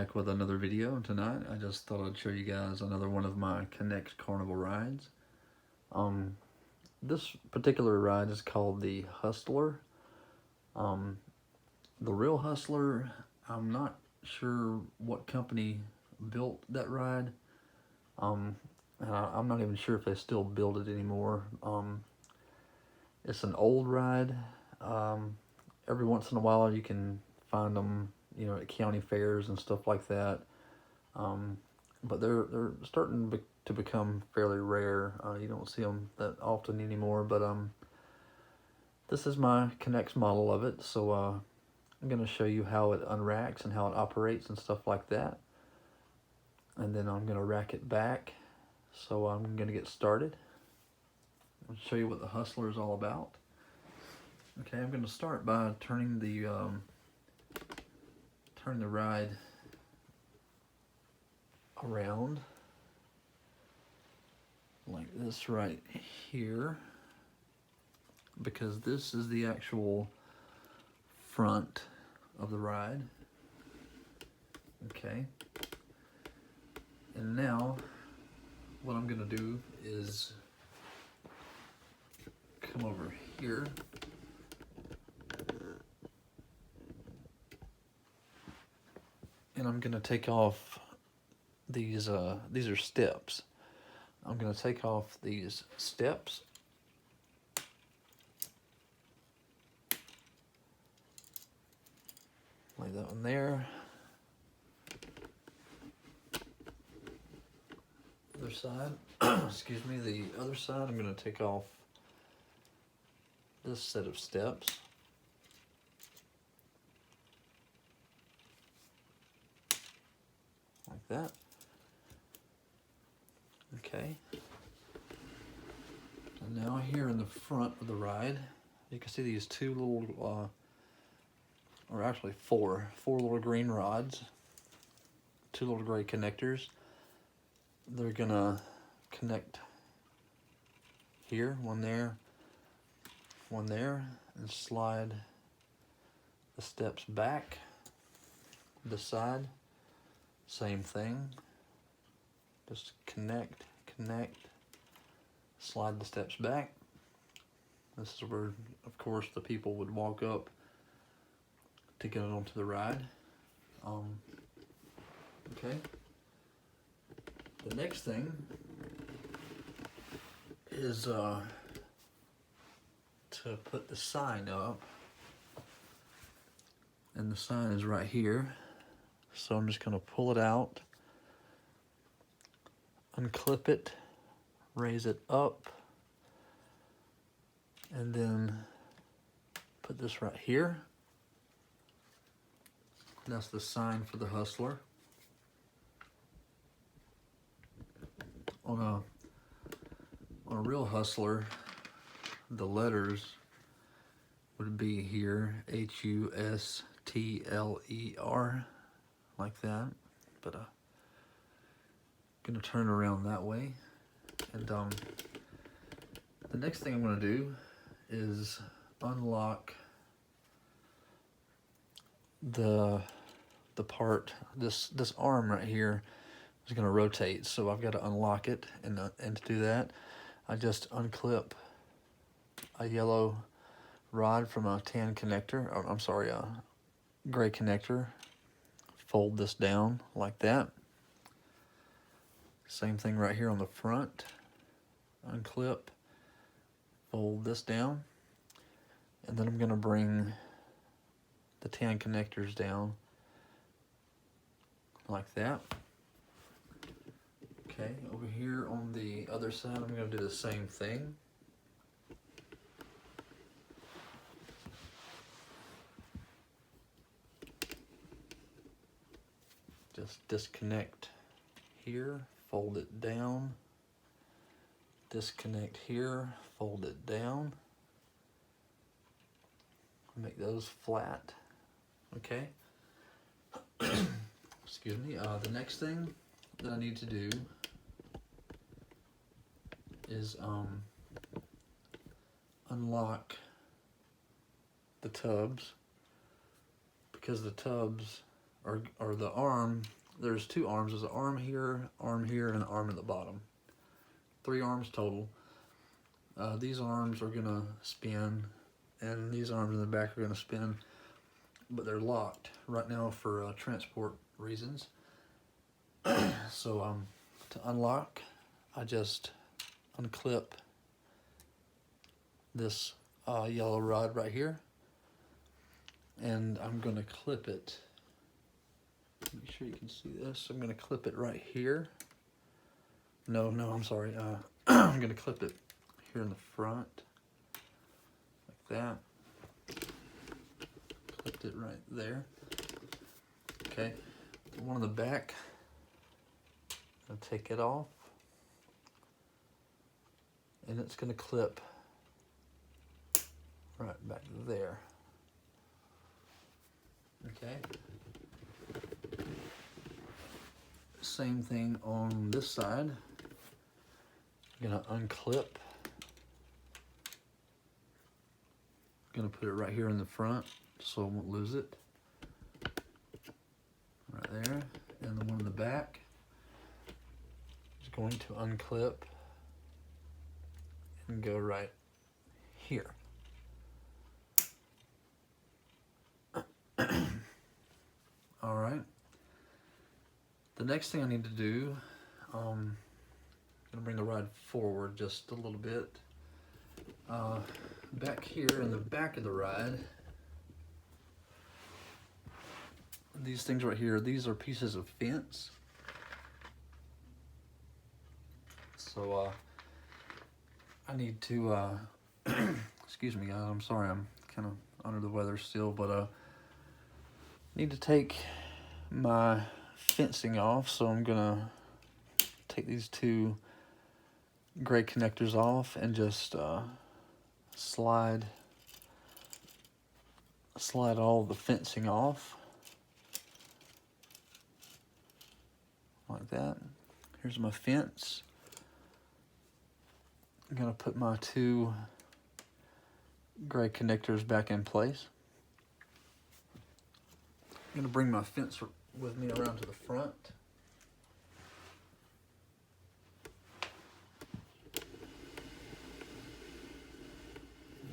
back with another video tonight. I just thought I'd show you guys another one of my Knex Carnival rides. This particular ride is called the Hustler. The real Hustler, I'm not sure what company built that ride. And I'm not even sure if they still build it anymore. It's an old ride. Every once in a while you can find them, at county fairs and stuff like that. But they're starting to become fairly rare. You don't see them that often anymore. But this is my Knex model of it, so I'm going to show you how it unracks and how it operates and stuff like that. And then I'm going to rack it back. So I'm going to get started. I'll show you what the Hustler is all about. Okay, I'm going to start by turning the ride around like this right here, because this is the actual front of the ride. Okay, and now what I'm going to do is come over here and I'm going to take off these are steps. I'm going to take off these steps. Lay that one there. Other side, excuse me, the other side, I'm going to take off this set of steps. Like that. Okay. And now here in the front of the ride, you can see these two little, or actually four little green rods, two little gray connectors. They're gonna connect here, one there, and slide the steps back. This side, same thing. Just connect, slide the steps back. This is where, of course, the people would walk up to get onto the ride. Okay. The next thing is to put the sign up, and the sign is right here. So I'm just going to pull it out, unclip it, raise it up, and then put this right here. That's the sign for the Hustler. On a real Hustler, the letters would be here, H-U-S-T-L-E-R, like that. But gonna turn around that way. And the next thing I'm gonna do is unlock the part, this arm right here is going to rotate, so I've got to unlock it, and to do that I just unclip a yellow rod from a tan connector, or I'm sorry, a gray connector. Fold this down like that. Same thing right here on the front. Unclip, fold this down, and then I'm going to bring the tan connectors down like that. Okay, over here on the other side, I'm going to do the same thing. Just disconnect here, fold it down. Disconnect here, fold it down. Make those flat. Okay. Excuse me. The next thing that I need to do is unlock the tubs, because the tubs or the arm there's 2 arms. There's an arm here, and an arm at the bottom. 3 arms total. These arms are gonna spin, and these arms in the back are gonna spin, but they're locked right now for transport reasons. So to unlock, I just unclip this yellow rod right here, and I'm gonna clip it. Make sure you can see this. I'm gonna clip it right here. No, I'm sorry. I'm gonna clip it here in the front, like that. Clipped it right there. Okay, the one in the back, I'll take it off, and it's gonna clip right back there. Okay. Same thing on this side. I'm gonna unclip. Gonna put it right here in the front so I won't lose it. Right there. And the one in the back is going to unclip and go right here. All right. The next thing I need to do, I'm gonna bring the rod forward just a little bit. Back here in the back of the ride, these things right here, these are pieces of fence. So I need to, excuse me guys, I'm sorry, I'm kind of under the weather still, but need to take my fencing off, so I'm gonna take these 2 gray connectors off and just slide all the fencing off like that. Here's my fence. I'm gonna put my 2 gray connectors back in place. I'm gonna bring my fence with me around to the front.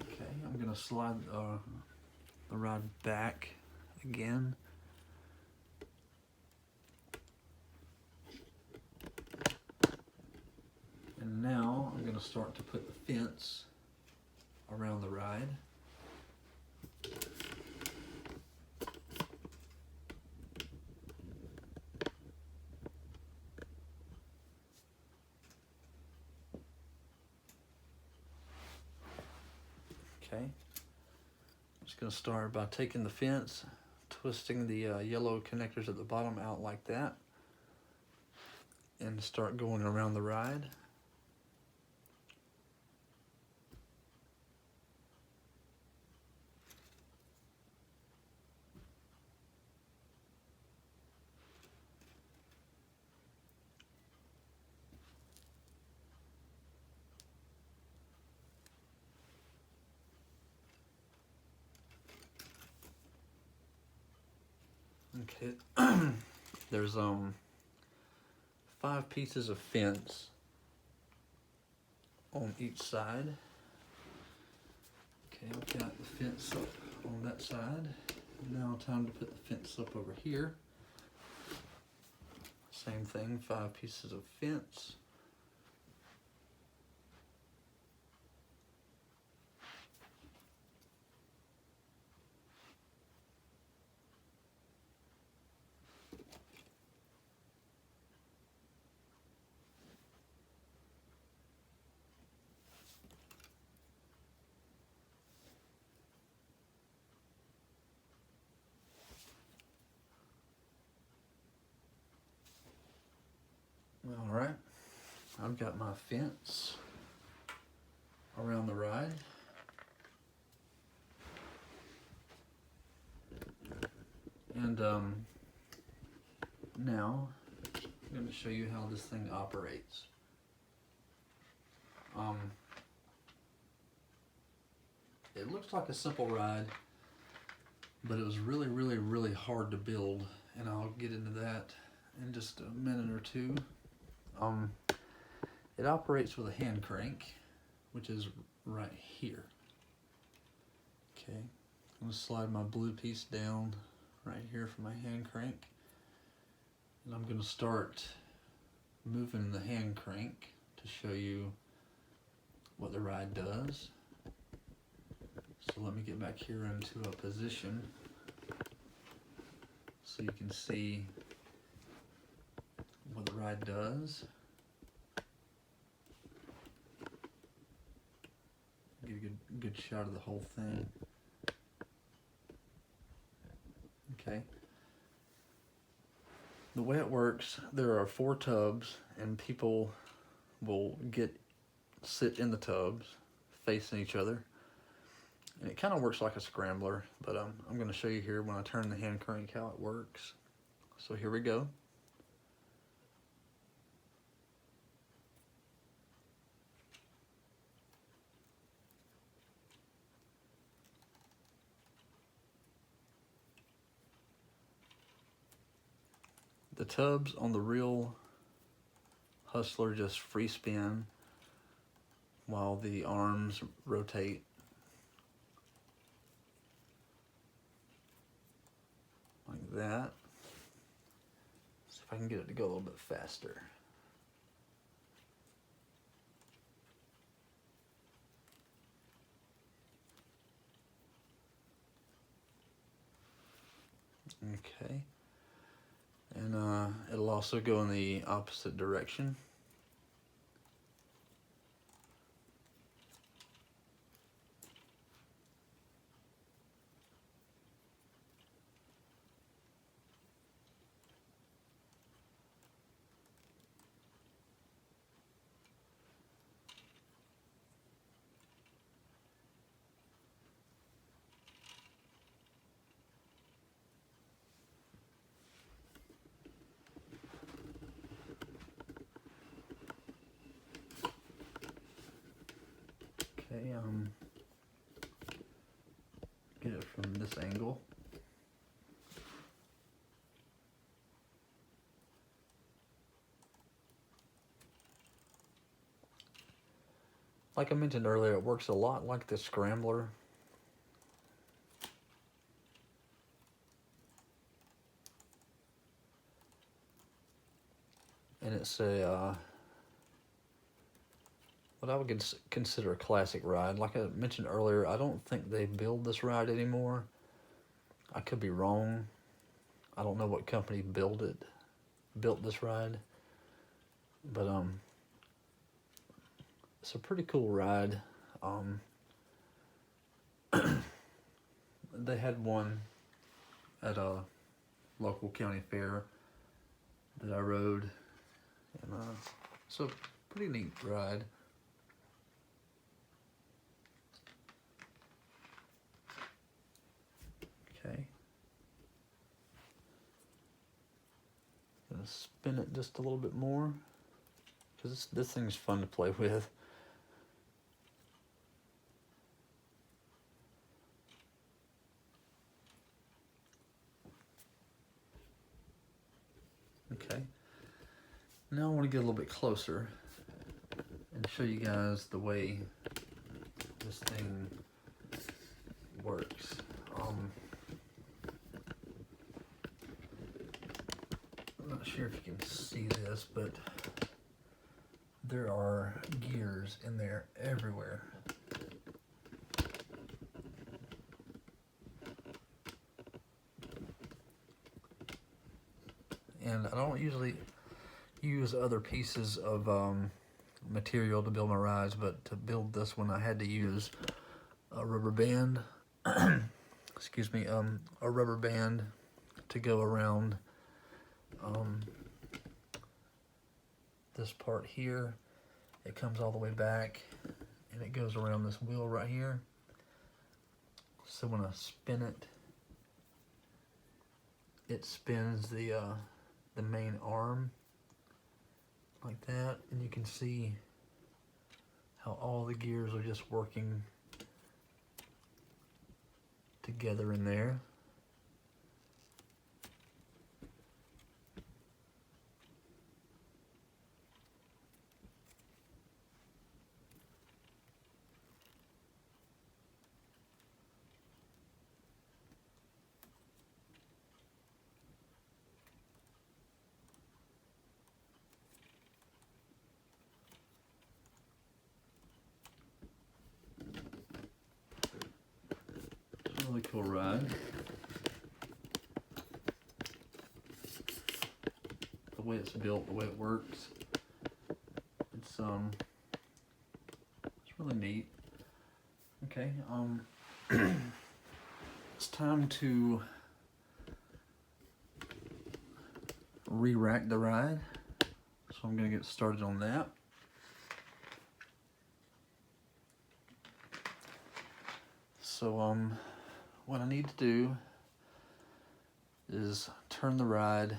Okay, I'm gonna slide the rod back again. And now I'm gonna start to put the fence around the ride. Okay, I'm just going to start by taking the fence, twisting the yellow connectors at the bottom out like that, and start going around the ride. Okay, there's 5 pieces of fence on each side. Okay, I've got the fence up on that side. Now time to put the fence up over here. Same thing, 5 pieces of fence. All right, I've got my fence around the ride. And now I'm going to show you how this thing operates. It looks like a simple ride, but it was really hard to build, and I'll get into that in just a minute or two. It operates with a hand crank, which is right here. Okay, I'm going to slide my blue piece down right here for my hand crank. And I'm going to start moving the hand crank to show you what the ride does. So let me get back here into a position so you can see what the ride does. Get a good shot of the whole thing. Okay. The way it works, there are 4 tubs, and people will sit in the tubs facing each other. And it kind of works like a scrambler, but I'm going to show you here when I turn the hand crank how it works. So here we go. The tubs on the real Hustler just free spin while the arms rotate. Like that. See if I can get it to go a little bit faster. Okay. And it'll also go in the opposite direction. Okay, get it from this angle. Like I mentioned earlier, it works a lot like the scrambler. And it's a what I would consider a classic ride. Like I mentioned earlier, I don't think they build this ride anymore. I could be wrong. I don't know what company built this ride. But it's a pretty cool ride. They had one at a local county fair that I rode, and it's a pretty neat ride. Okay. Gonna spin it just a little bit more because this thing's fun to play with. Okay. Now I want to get a little bit closer and show you guys the way this thing works. I'm not sure if you can see this, but there are gears in there everywhere. And I don't usually use other pieces of material to build my rides, but to build this one I had to use a rubber band. Excuse me, a rubber band to go around this part here. It comes all the way back and it goes around this wheel right here. So when I spin it, it spins the main arm like that, and you can see how all the gears are just working together in there. really cool ride. The way it's built, the way it works, it's really neat. Okay, it's time to re-rack the ride, so I'm gonna get started on that. So what I need to do is turn the ride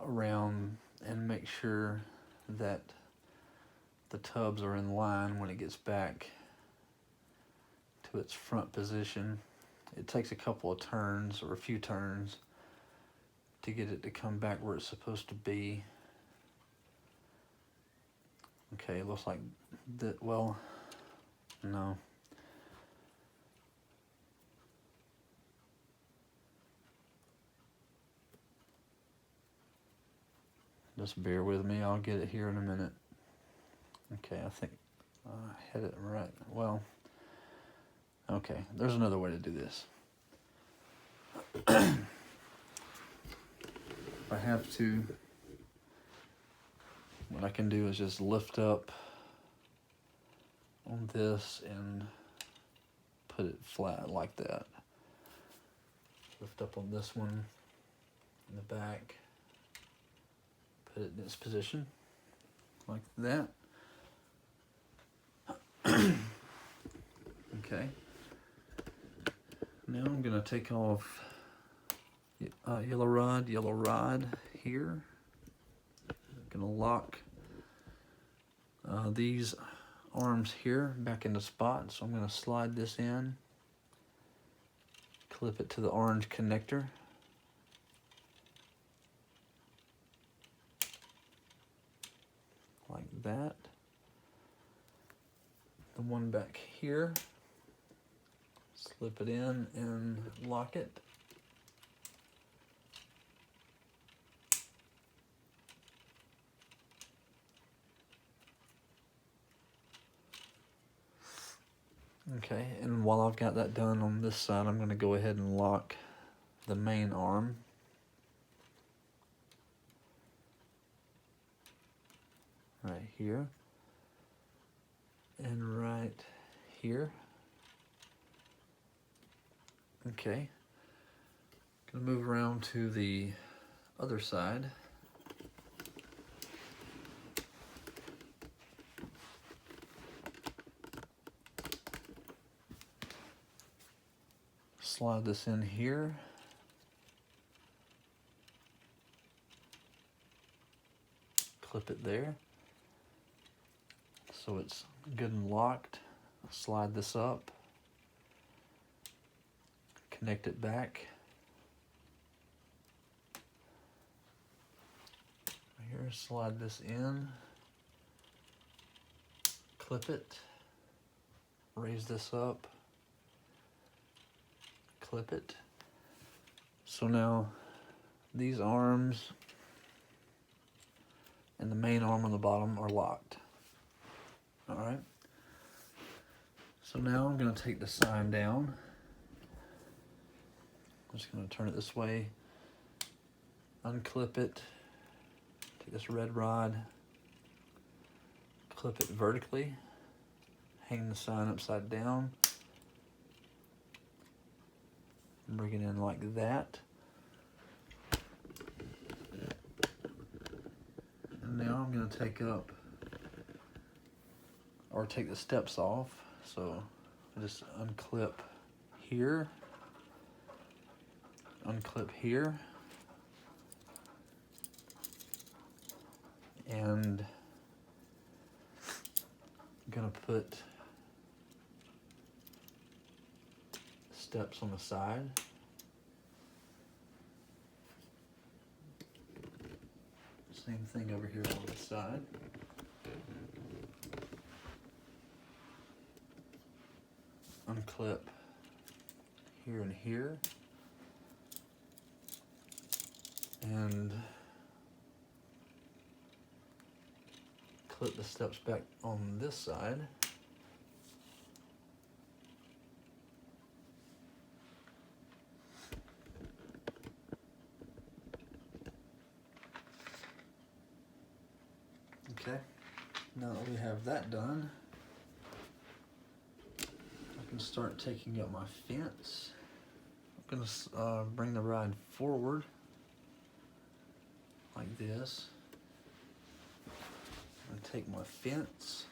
around and make sure that the tubs are in line when it gets back to its front position. It takes a couple of turns or a few turns to get it to come back where it's supposed to be. Okay, it looks like that. Well, no. Just bear with me, I'll get it here in a minute. Okay, I think I had it right. Well, okay, there's another way to do this. If I have to, what I can do is just lift up on this and put it flat like that. Lift up on this one in the back, put it in its position like that. Okay. Now I'm gonna take off yellow rod here. I'm gonna lock these arms here back into spot, so I'm gonna slide this in, clip it to the orange connector. Like that. The one back here, slip it in and lock it. Okay, and while I've got that done on this side, I'm going to go ahead and lock the main arm. Right here. And right here. Okay. Gonna move around to the other side. Slide this in here. Clip it there, so it's good and locked. Slide this up, connect it back. Here, slide this in, clip it, raise this up, clip it. So now these arms and the main arm on the bottom are locked. All right. So now I'm going to take the sign down. I'm just going to turn it this way, unclip it, take this red rod, clip it vertically, hang the sign upside down, bring it in like that. And now I'm going to take the steps off. So I just unclip here, unclip here, and I'm gonna put steps on the side. Same thing over here on the side. Unclip here and here, and clip the steps back on this side. have that done, I can start taking up my fence. I'm gonna bring the ride forward like this. I'm gonna take my fence,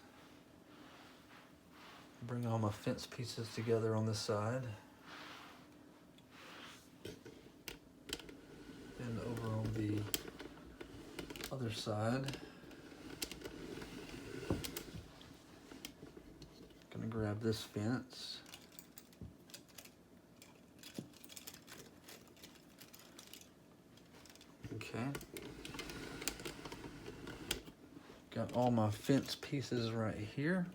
bring all my fence pieces together on this side, and over on the other side. Gonna grab this fence. Okay. Got all my fence pieces right here.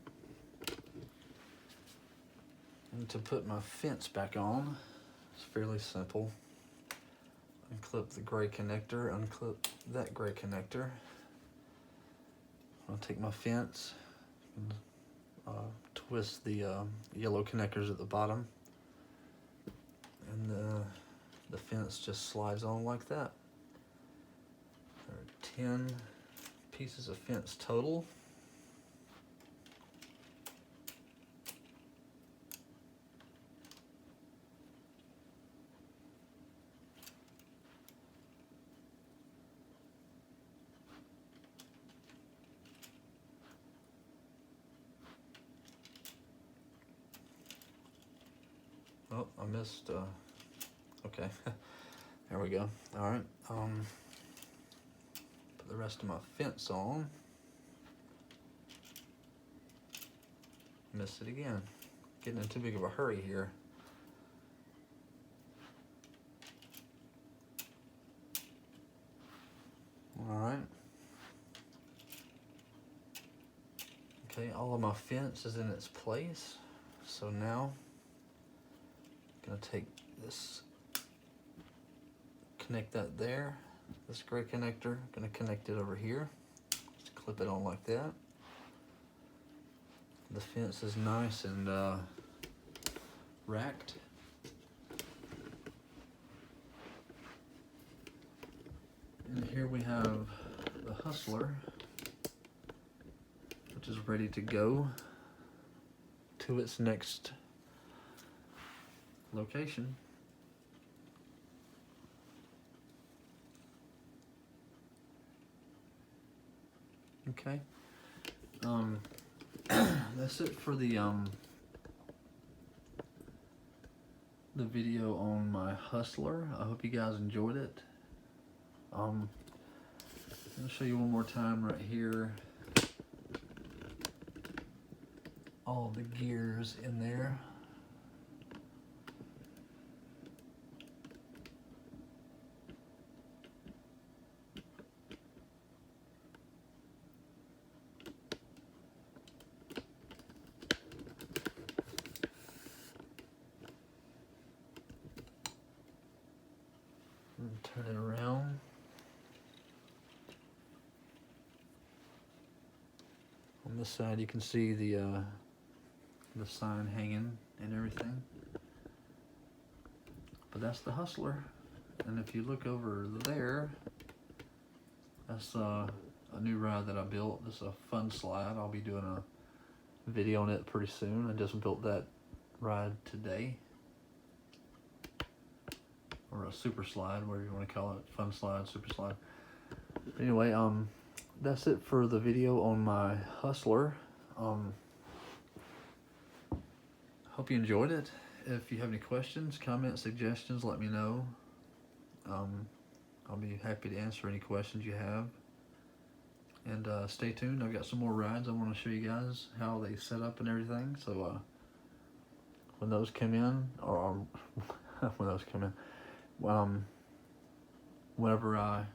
And to put my fence back on, it's fairly simple. Unclip the gray connector, unclip that gray connector. I'll take my fence and twist the yellow connectors at the bottom, and the fence just slides on like that. There are 10 pieces of fence total. Oh, I missed, okay, there we go. All right, put the rest of my fence on. Missed it again. Getting in too big of a hurry here. All right. Okay, all of my fence is in its place. So now, I'm gonna take this, connect that there, this gray connector, gonna connect it over here. Just clip it on like that. The fence is nice and racked. And here we have the Hustler, which is ready to go to its next location. Okay. That's it for the video on my Hustler. I hope you guys enjoyed it. I'll show you one more time right here. All the gears in there. And turn it around. On this side you can see the sign hanging and everything. But that's the Hustler. And if you look over there, that's a new ride that I built. This is a fun slide. I'll be doing a video on it pretty soon. I just built that ride today. Or a super slide, whatever you want to call it. Fun slide, super slide. Anyway, that's it for the video on my Hustler. Hope you enjoyed it. If you have any questions, comments, suggestions, let me know. I'll be happy to answer any questions you have. And stay tuned. I've got some more rides I want to show you guys how they set up and everything. So when those come in, or when those come in, whenever I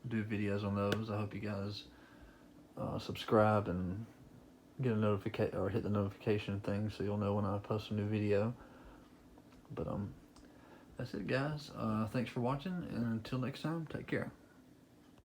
do videos on those, I hope you guys subscribe and get a notification or hit the notification thing so you'll know when I post a new video. But that's it, guys. Thanks for watching, and until next time, take care.